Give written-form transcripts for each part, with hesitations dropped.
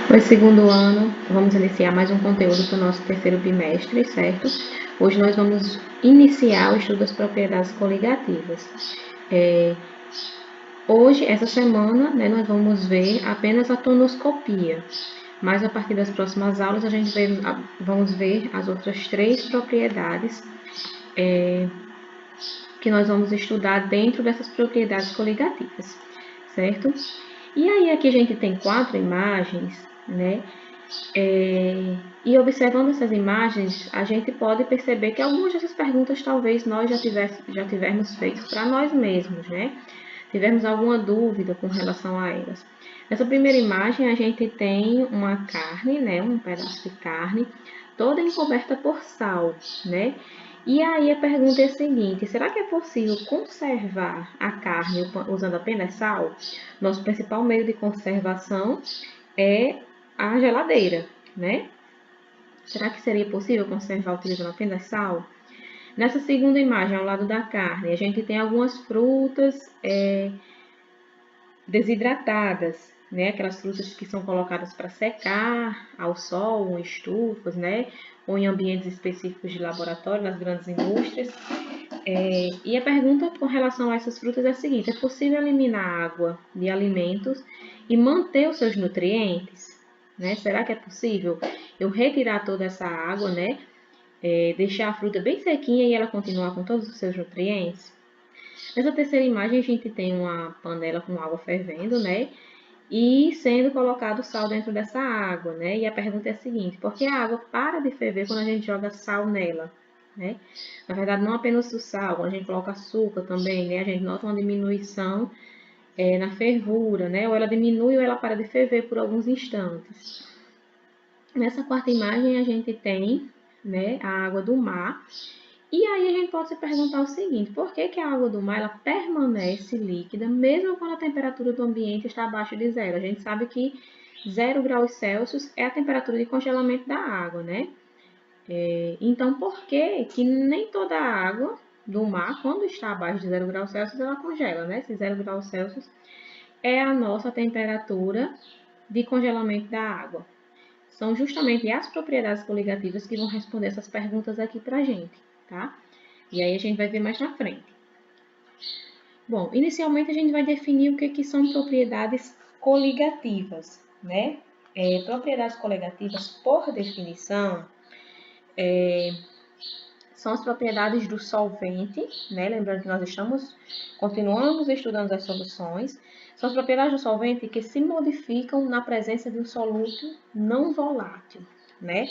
Oi, segundo ano, vamos iniciar mais um conteúdo para o nosso terceiro bimestre, certo? Hoje nós vamos iniciar o estudo das propriedades coligativas. Hoje, essa semana, nós vamos ver apenas a tonoscopia, mas a partir das próximas aulas vamos ver as outras 3 propriedades que nós vamos estudar dentro dessas propriedades coligativas, certo? E aí aqui a gente tem 4 imagens, né? E observando essas imagens, a gente pode perceber que algumas dessas perguntas talvez nós já tivermos feito para nós mesmos, né? Tivermos alguma dúvida com relação a elas. Nessa primeira imagem, a gente tem uma carne, né? Um pedaço de carne, toda encoberta por sal, né? E aí a pergunta é a seguinte: será que é possível conservar a carne usando apenas sal? Nosso principal meio de conservação é a geladeira, né? Será que seria possível conservar utilizando apenas sal? Nessa segunda imagem, ao lado da carne, a gente tem algumas frutas desidratadas, né? Aquelas frutas que são colocadas para secar ao sol, ou em estufas, né? Ou em ambientes específicos de laboratório, nas grandes indústrias. E a pergunta com relação a essas frutas é a seguinte: é possível eliminar água de alimentos e manter os seus nutrientes? Né? Será que é possível eu retirar toda essa água, né? Deixar a fruta bem sequinha e ela continuar com todos os seus nutrientes? Nessa terceira imagem, a gente tem uma panela com água fervendo, né? E sendo colocado sal dentro dessa água, né? E a pergunta é a seguinte: por que a água para de ferver quando a gente joga sal nela? Né? Na verdade, não apenas o sal, quando a gente coloca açúcar também, né? A gente nota uma diminuição na fervura, né? Ou ela diminui ou ela para de ferver por alguns instantes. Nessa quarta imagem, a gente tem, né, a água do mar. E aí a gente pode se perguntar o seguinte: por que a água do mar ela permanece líquida mesmo quando a temperatura do ambiente está abaixo de zero? A gente sabe que 0 graus Celsius é a temperatura de congelamento da água, né? Então, por que nem toda a água do mar, quando está abaixo de 0 graus Celsius, ela congela, né? Se 0 graus Celsius é a nossa temperatura de congelamento da água. São justamente as propriedades coligativas que vão responder essas perguntas aqui pra gente, tá? E aí a gente vai ver mais na frente. Bom, inicialmente a gente vai definir o que são propriedades coligativas, né? Propriedades coligativas, por definição, são as propriedades do solvente, né? Lembrando que continuamos estudando as soluções. São as propriedades do solvente que se modificam na presença de um soluto não volátil, né?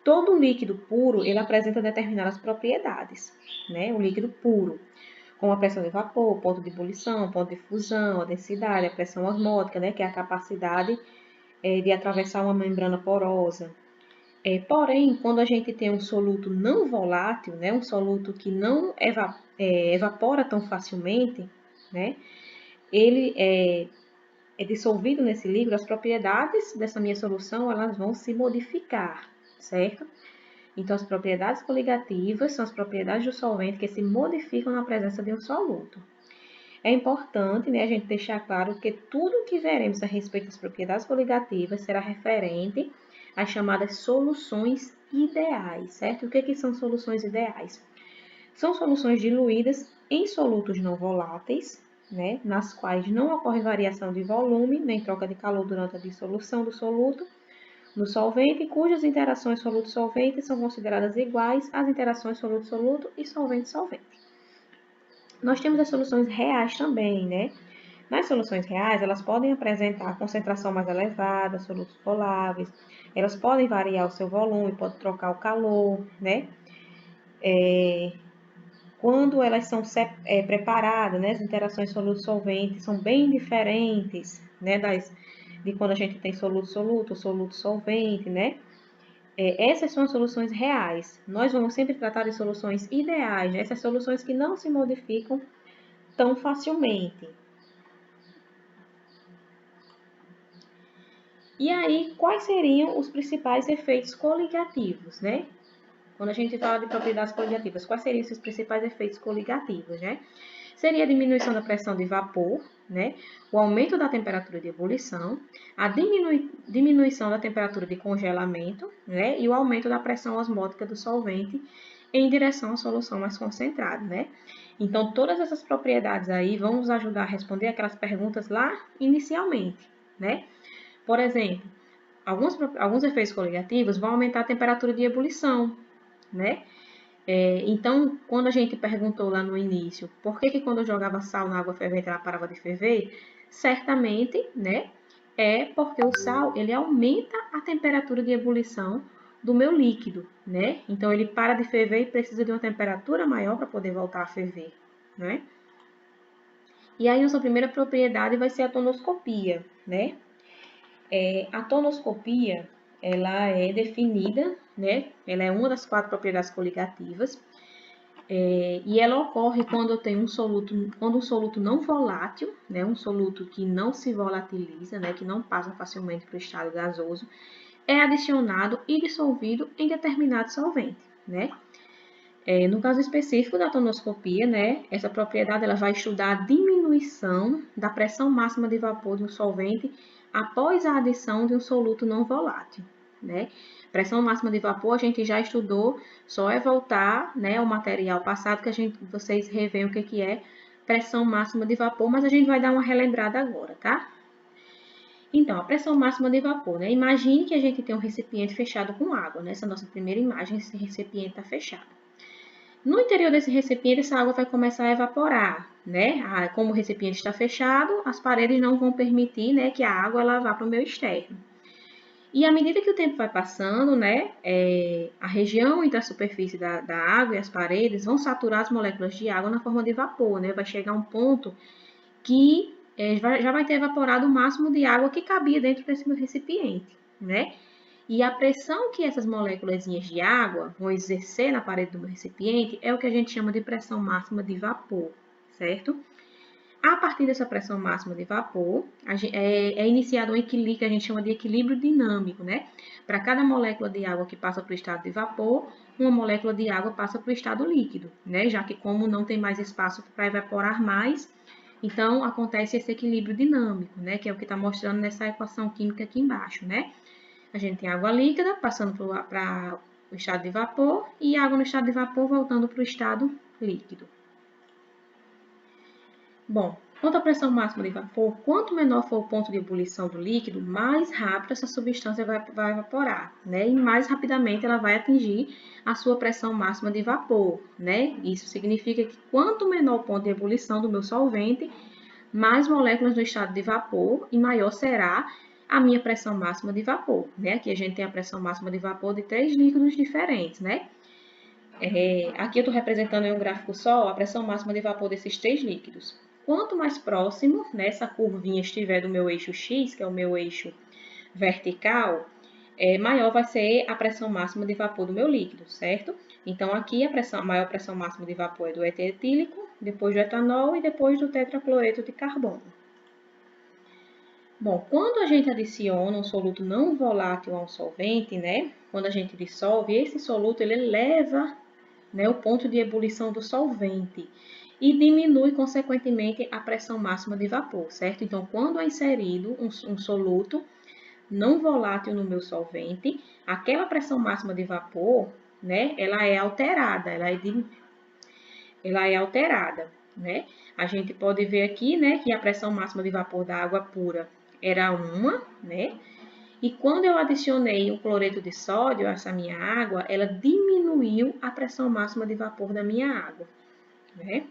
Todo líquido puro, ele apresenta determinadas propriedades, né? O líquido puro, como a pressão de vapor, ponto de ebulição, ponto de fusão, a densidade, a pressão osmótica, né? Que é a capacidade de atravessar uma membrana porosa. Porém, quando a gente tem um soluto não volátil, né? Um soluto que não evapora tão facilmente, né? Ele é dissolvido nesse líquido, as propriedades dessa minha solução, elas vão se modificar, certo? Então, as propriedades coligativas são as propriedades do solvente que se modificam na presença de um soluto. É importante, né, a gente deixar claro que tudo que veremos a respeito das propriedades coligativas será referente às chamadas soluções ideais, certo? O que são soluções ideais? São soluções diluídas em solutos não voláteis, né, nas quais não ocorre variação de volume nem troca de calor durante a dissolução do soluto no solvente, cujas interações soluto-solvente são consideradas iguais às interações soluto-soluto e solvente-solvente. Nós temos as soluções reais também, né? Nas soluções reais, elas podem apresentar concentração mais elevada, solutos voláveis, elas podem variar o seu volume, pode trocar o calor, né? Quando elas são preparadas, né? As interações soluto-solvente são bem diferentes, né? De quando a gente tem soluto-soluto, soluto-solvente, né? Essas são as soluções reais. Nós vamos sempre tratar de soluções ideais, né? Essas soluções que não se modificam tão facilmente. E aí, quais seriam os principais efeitos coligativos, né? Quando a gente fala de propriedades coligativas, quais seriam esses principais efeitos coligativos, né? seria a diminuição da pressão de vapor, né? O aumento da temperatura de ebulição, a diminuição da temperatura de congelamento, né? E o aumento da pressão osmótica do solvente em direção à solução mais concentrada, né? Então, todas essas propriedades aí vão nos ajudar a responder aquelas perguntas lá inicialmente, né? Por exemplo, alguns efeitos coligativos vão aumentar a temperatura de ebulição, né? Então, quando a gente perguntou lá no início, por que quando eu jogava sal na água fervente ela parava de ferver? Certamente, né? É porque o sal, ele aumenta a temperatura de ebulição do meu líquido, né? Então, ele para de ferver e precisa de uma temperatura maior para poder voltar a ferver, né? E aí, nossa primeira propriedade vai ser a tonoscopia, né? A tonoscopia, ela é definida, né? Ela é uma das 4 propriedades coligativas. E ela ocorre quando eu tenho quando um soluto não volátil, né, um soluto que não se volatiliza, né, que não passa facilmente para o estado gasoso, é adicionado e dissolvido em determinado solvente, né? No caso específico da tonoscopia, né, essa propriedade ela vai estudar a diminuição da pressão máxima de vapor de um solvente após a adição de um soluto não volátil, né? Pressão máxima de vapor a gente já estudou, só é voltar, né, ao material passado que vocês revêem o que é pressão máxima de vapor, mas a gente vai dar uma relembrada agora, tá? Então, a pressão máxima de vapor, né? Imagine que a gente tem um recipiente fechado com água, né? Essa é a nossa primeira imagem, esse recipiente está fechado. No interior desse recipiente, essa água vai começar a evaporar, né? Como o recipiente está fechado, as paredes não vão permitir, né, que a água ela vá para o meu externo. E à medida que o tempo vai passando, né, a região entre a superfície da água e as paredes vão saturar as moléculas de água na forma de vapor, né? Vai chegar um ponto que já vai ter evaporado o máximo de água que cabia dentro desse meu recipiente, né? E a pressão que essas moléculas de água vão exercer na parede do meu recipiente é o que a gente chama de pressão máxima de vapor, certo? A partir dessa pressão máxima de vapor, é iniciado um equilíbrio que a gente chama de equilíbrio dinâmico, né? Para cada molécula de água que passa para o estado de vapor, uma molécula de água passa para o estado líquido, né? Já que como não tem mais espaço para evaporar mais, então acontece esse equilíbrio dinâmico, né? Que é o que está mostrando nessa equação química aqui embaixo, né? A gente tem água líquida passando para o estado de vapor e água no estado de vapor voltando para o estado líquido. Bom, quanto à pressão máxima de vapor, quanto menor for o ponto de ebulição do líquido, mais rápido essa substância vai evaporar, né? E mais rapidamente ela vai atingir a sua pressão máxima de vapor, né? Isso significa que quanto menor o ponto de ebulição do meu solvente, mais moléculas no estado de vapor e maior será a minha pressão máxima de vapor, né? Aqui a gente tem a pressão máxima de vapor de 3 líquidos diferentes, né? Aqui eu estou representando em um gráfico só a pressão máxima de vapor desses 3 líquidos. Quanto mais próximo, né, essa curvinha estiver do meu eixo X, que é o meu eixo vertical, maior vai ser a pressão máxima de vapor do meu líquido, certo? Então, aqui a maior pressão máxima de vapor é do éter etílico, depois do etanol e depois do tetracloreto de carbono. Bom, quando a gente adiciona um soluto não volátil a um solvente, né? Quando a gente dissolve, esse soluto ele eleva, né, o ponto de ebulição do solvente e diminui, consequentemente, a pressão máxima de vapor, certo? Então, quando é inserido um soluto não volátil no meu solvente, aquela pressão máxima de vapor, né, ela é alterada, né? A gente pode ver aqui, né, que a pressão máxima de vapor da água pura era 1, né? E quando eu adicionei o cloreto de sódio a essa minha água, ela diminuiu a pressão máxima de vapor da minha água, né?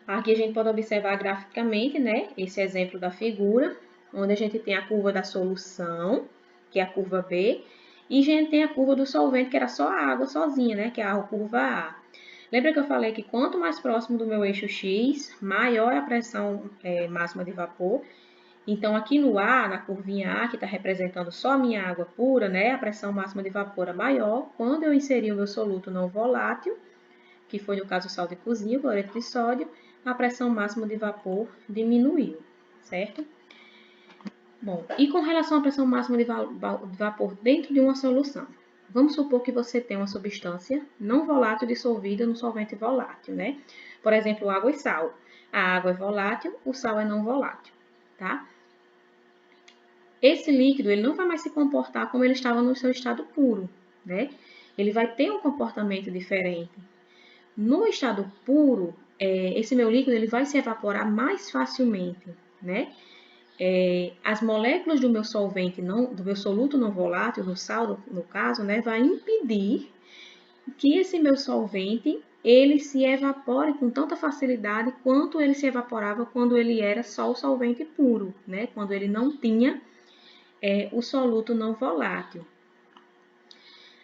Aqui a gente pode observar graficamente, né, esse exemplo da figura, onde a gente tem a curva da solução, que é a curva B, e a gente tem a curva do solvente, que era só a água sozinha, né, que é a curva A. Lembra que eu falei que quanto mais próximo do meu eixo X, maior é a pressão máxima de vapor. Então, aqui no A, na curvinha A, que está representando só a minha água pura, né, a pressão máxima de vapor é maior quando eu inseri o meu soluto não volátil, que foi no caso o sal de cozinha, o cloreto de sódio, a pressão máxima de vapor diminuiu, certo? Bom, e com relação à pressão máxima de vapor dentro de uma solução? Vamos supor que você tem uma substância não volátil dissolvida no solvente volátil, né? Por exemplo, água e sal. A água é volátil, o sal é não volátil, tá? Esse líquido, ele não vai mais se comportar como ele estava no seu estado puro, né? Ele vai ter um comportamento diferente. No estado puro, esse meu líquido ele vai se evaporar mais facilmente, né? As moléculas do meu solvente, do meu soluto não volátil, do sal, no caso, né, vai impedir que esse meu solvente ele se evapore com tanta facilidade quanto ele se evaporava quando ele era só o solvente puro, né? Quando ele não tinha o soluto não volátil.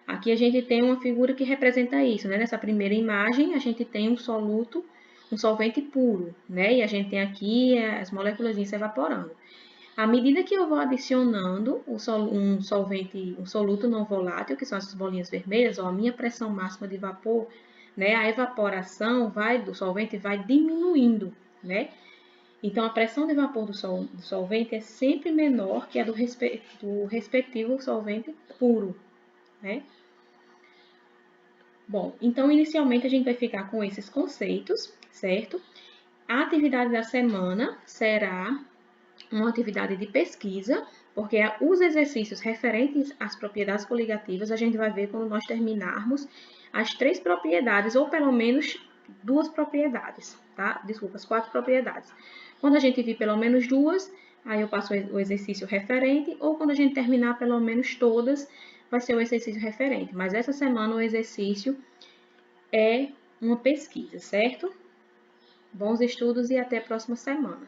Aqui a gente tem uma figura que representa isso, né? Nessa primeira imagem, a gente tem um solvente puro, né? E a gente tem aqui as moléculas se evaporando. À medida que eu vou adicionando um soluto não volátil, que são essas bolinhas vermelhas, ó, a minha pressão máxima de vapor, né? A evaporação do solvente vai diminuindo, né? Então, a pressão de vapor do solvente é sempre menor que a do respectivo solvente puro, né? Bom, então inicialmente a gente vai ficar com esses conceitos, certo? A atividade da semana será uma atividade de pesquisa, porque os exercícios referentes às propriedades coligativas a gente vai ver quando nós terminarmos as 3 propriedades, ou pelo menos 2 propriedades, tá? Desculpa, as 4 propriedades. Quando a gente vir pelo menos 2, aí eu passo o exercício referente, ou quando a gente terminar pelo menos todas, vai ser o exercício referente. Mas essa semana o exercício é uma pesquisa, certo? Bons estudos e até a próxima semana.